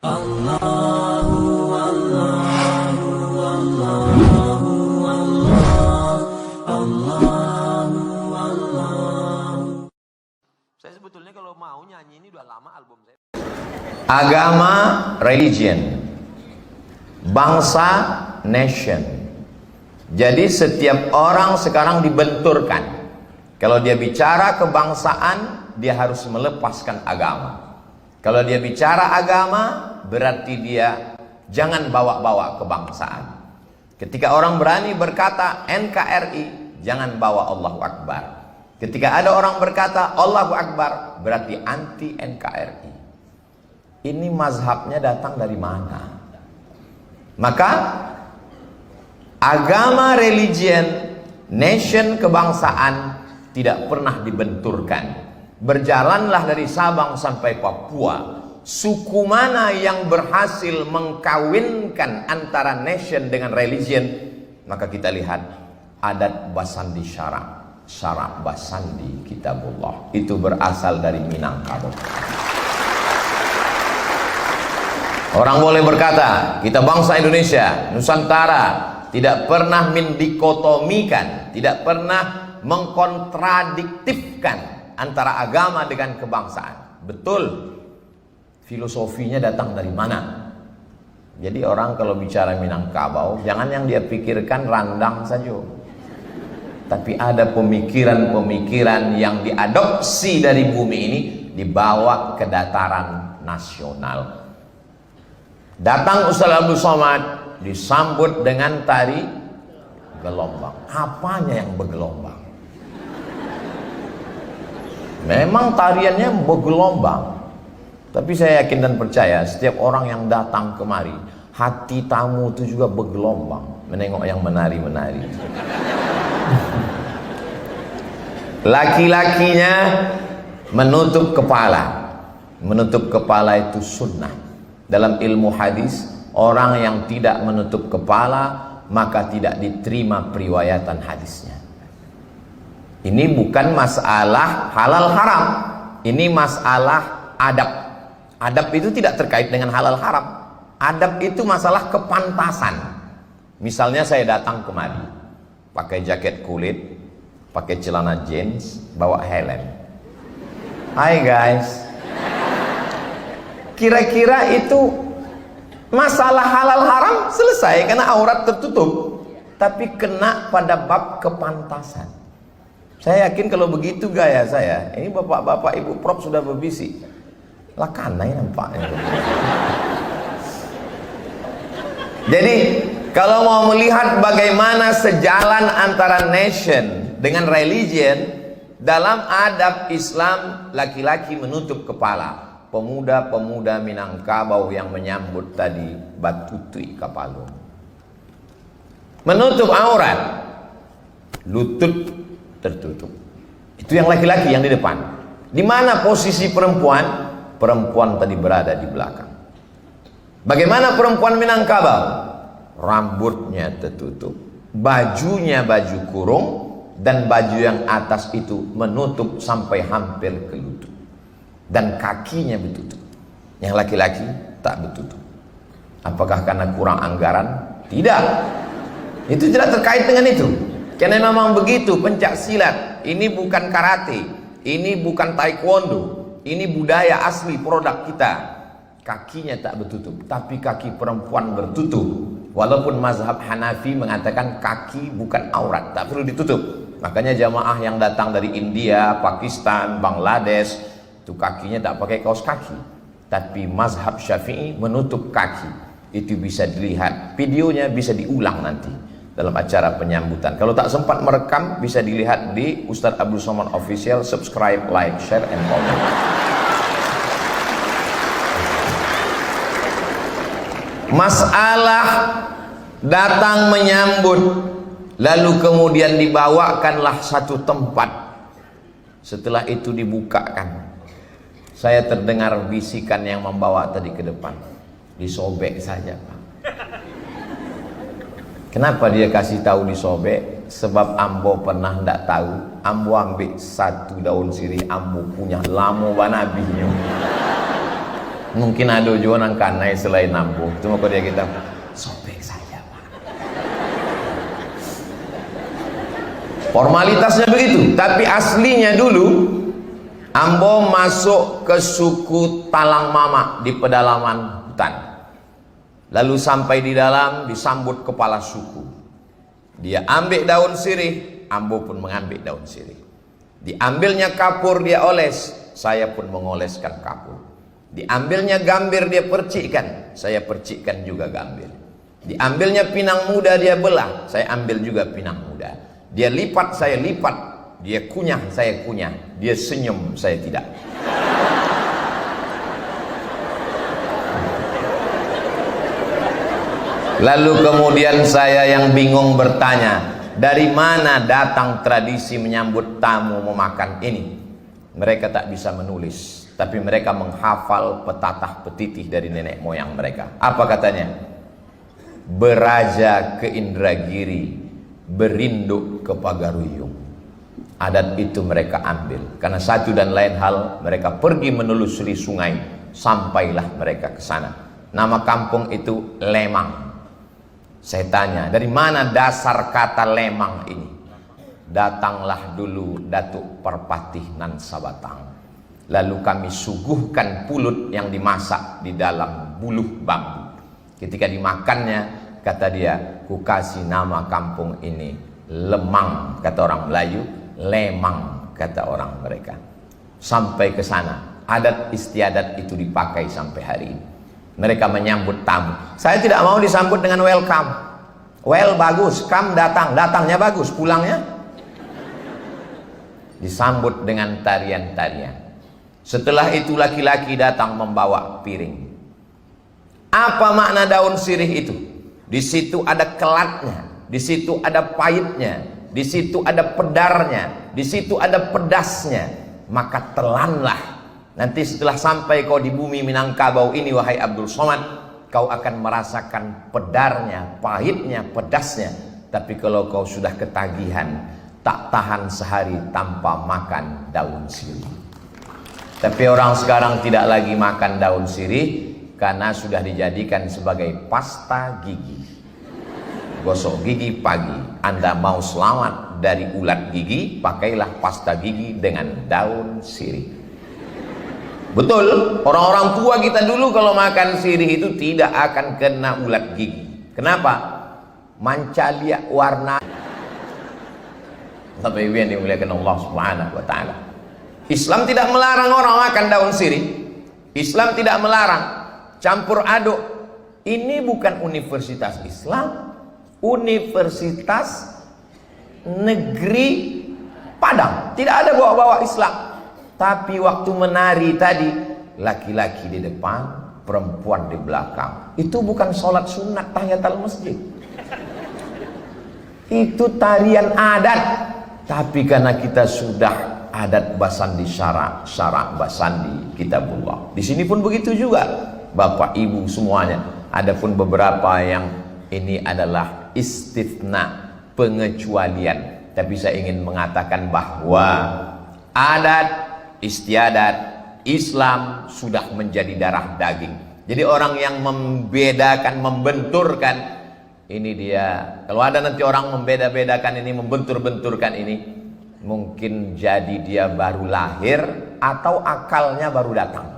Saya sebetulnya kalau mau nyanyi ini udah lama album saya. Agama, religion, bangsa, nation. Jadi setiap orang sekarang dibenturkan. Kalau dia bicara kebangsaan, dia harus melepaskan agama. Kalau dia bicara agama, berarti dia jangan bawa-bawa kebangsaan. Ketika orang berani berkata NKRI, jangan bawa Allahu Akbar. Ketika ada orang berkata Allahu Akbar, berarti anti NKRI. Ini mazhabnya datang dari mana? Maka agama, religion, nation, kebangsaan tidak pernah dibenturkan. Berjalanlah dari Sabang sampai Papua. Suku mana yang berhasil mengkawinkan antara nation dengan religion, maka kita lihat adat Basandi Syarab. Syarab Basandi Kitabullah itu berasal dari Minangkabau. Orang boleh berkata kita bangsa Indonesia, Nusantara, tidak pernah mendikotomikan, tidak pernah mengkontradiktifkan antara agama dengan kebangsaan. Betul. Filosofinya datang dari mana? Jadi orang kalau bicara Minangkabau, jangan yang dia pikirkan randang saja. Tapi ada pemikiran-pemikiran yang diadopsi dari bumi ini dibawa ke dataran nasional. Datang Ustaz Abdul Somad disambut dengan tari gelombang. Apanya yang bergelombang? Memang tariannya bergelombang. Tapi saya yakin dan percaya setiap orang yang datang kemari, hati tamu itu juga bergelombang menengok yang menari-menari. Laki-lakinya menutup kepala. Menutup kepala itu sunnah. Dalam ilmu hadis, orang yang tidak menutup kepala maka tidak diterima periwayatan hadisnya. Ini bukan masalah halal haram, ini masalah adab. Adab itu tidak terkait dengan halal haram. Adab itu masalah kepantasan. Misalnya saya datang kemari pakai jaket kulit, pakai celana jeans, bawa helm. Hai guys. Kira-kira itu masalah halal haram selesai karena aurat tertutup. Tapi kena pada bab kepantasan. Saya yakin kalau begitu gaya saya, ini bapak-bapak ibu prop sudah berbisik. Lah kanai nampaknya. Jadi kalau mau melihat bagaimana sejalan antara nation dengan religion, dalam adab Islam laki-laki menutup kepala. Pemuda-pemuda Minangkabau yang menyambut tadi batutui kapalung. Menutup aurat, lutut tertutup. Itu yang laki-laki yang di depan. Di mana posisi perempuan? Perempuan tadi berada di belakang. Bagaimana perempuan Minangkabau? Rambutnya tertutup, bajunya baju kurung, dan baju yang atas itu menutup sampai hampir ke lutut, dan kakinya bertutup. Yang laki-laki tak bertutup. Apakah karena kurang anggaran? Tidak. Itu tidak terkait dengan itu. Karena memang begitu pencak silat. Ini bukan karate, ini bukan taekwondo, ini budaya asli produk kita. Kakinya tak bertutup, tapi kaki perempuan bertutup. Walaupun mazhab Hanafi mengatakan kaki bukan aurat, tak perlu ditutup. Makanya jamaah yang datang dari India, Pakistan, Bangladesh, itu kakinya tak pakai kaos kaki. Tapi mazhab Syafi'i menutup kaki. Itu bisa dilihat, videonya bisa diulang nanti dalam acara penyambutan. Kalau tak sempat merekam, bisa dilihat di Ustadz Abdul Somad Official. Subscribe, like, share, and comment. Masalah datang menyambut, lalu kemudian dibawakanlah satu tempat. Setelah itu dibukakan. Saya terdengar bisikan yang membawa tadi ke depan. Disobek saja, Pak. Kenapa dia kasih tahu disobek? Sebab ambo pernah ndak tahu. Ambo ambil satu daun sirih, ambo punya lamo banabinya. Mungkin ada juga nang kanai selain nampu. Cuma kalau dia kita sobek saja Pak. Formalitasnya begitu. Tapi aslinya dulu Ambo masuk ke suku Talang Mama di pedalaman hutan. Lalu sampai di dalam disambut kepala suku. Dia ambil daun sirih, Ambo pun mengambil daun sirih. Diambilnya kapur dia oles, saya pun mengoleskan kapur. Diambilnya gambir dia percikkan, saya percikkan juga gambir. Diambilnya pinang muda dia belah, saya ambil juga pinang muda. Dia lipat, saya lipat. Dia kunyah, saya kunyah. Dia senyum, saya tidak. Lalu kemudian saya yang bingung bertanya, dari mana datang tradisi menyambut tamu memakan ini? Mereka tak bisa menulis, tapi mereka menghafal petatah petitih dari nenek moyang mereka. Apa katanya? Beraja ke Indragiri, berinduk ke Pagaruyung. Adat itu mereka ambil karena satu dan lain hal mereka pergi menelusuri sungai, sampailah mereka ke sana. Nama kampung itu Lemang. Saya tanya, dari mana dasar kata Lemang ini? Datanglah dulu Datuk Perpatih nan Sabatang. Lalu kami suguhkan pulut yang dimasak di dalam buluh bambu. Ketika dimakannya, kata dia, ku kasih nama kampung ini Lemang, kata orang Melayu. Lemang, kata orang mereka. Sampai ke sana, adat istiadat itu dipakai sampai hari ini. Mereka menyambut tamu. Saya tidak mau disambut dengan welcome. Well bagus, come datang, datangnya bagus, pulangnya disambut dengan tarian-tarian. Setelah itu laki-laki datang membawa piring. Apa makna daun sirih itu? Di situ ada kelatnya, di situ ada pahitnya, di situ ada pedarnya, di situ ada pedasnya. Maka telanlah. Nanti setelah sampai kau di bumi Minangkabau ini, wahai Abdul Somad, kau akan merasakan pedarnya, pahitnya, pedasnya. Tapi kalau kau sudah ketagihan, tak tahan sehari tanpa makan daun sirih. Tapi orang sekarang tidak lagi makan daun sirih karena sudah dijadikan sebagai pasta gigi. Gosok gigi pagi, Anda mau selamat dari ulat gigi, pakailah pasta gigi dengan daun sirih. Betul, orang-orang tua kita dulu kalau makan sirih itu tidak akan kena ulat gigi. Kenapa? Mancalia warna. Bapak Ibu yang dimuliakan Allah Subhanahu wa taala. Islam tidak melarang orang makan daun sirih. Islam tidak melarang campur aduk. Ini bukan universitas Islam. Universitas Negeri Padang. Tidak ada bawa-bawa Islam. Tapi waktu menari tadi, laki-laki di depan, perempuan di belakang. Itu bukan sholat sunat tahiyatul masjid. Itu tarian adat. Tapi karena kita sudah adat basandi syarak basandi kitabullah. Di sini pun begitu juga. Bapak Ibu semuanya. Adapun beberapa yang ini adalah istifna, pengecualian. Tapi saya ingin mengatakan bahwa adat istiadat Islam sudah menjadi darah daging. Jadi orang yang membedakan, membenturkan, ini dia. Kalau ada nanti orang membeda-bedakan ini, membentur-benturkan ini, mungkin jadi dia baru lahir atau akalnya baru datang.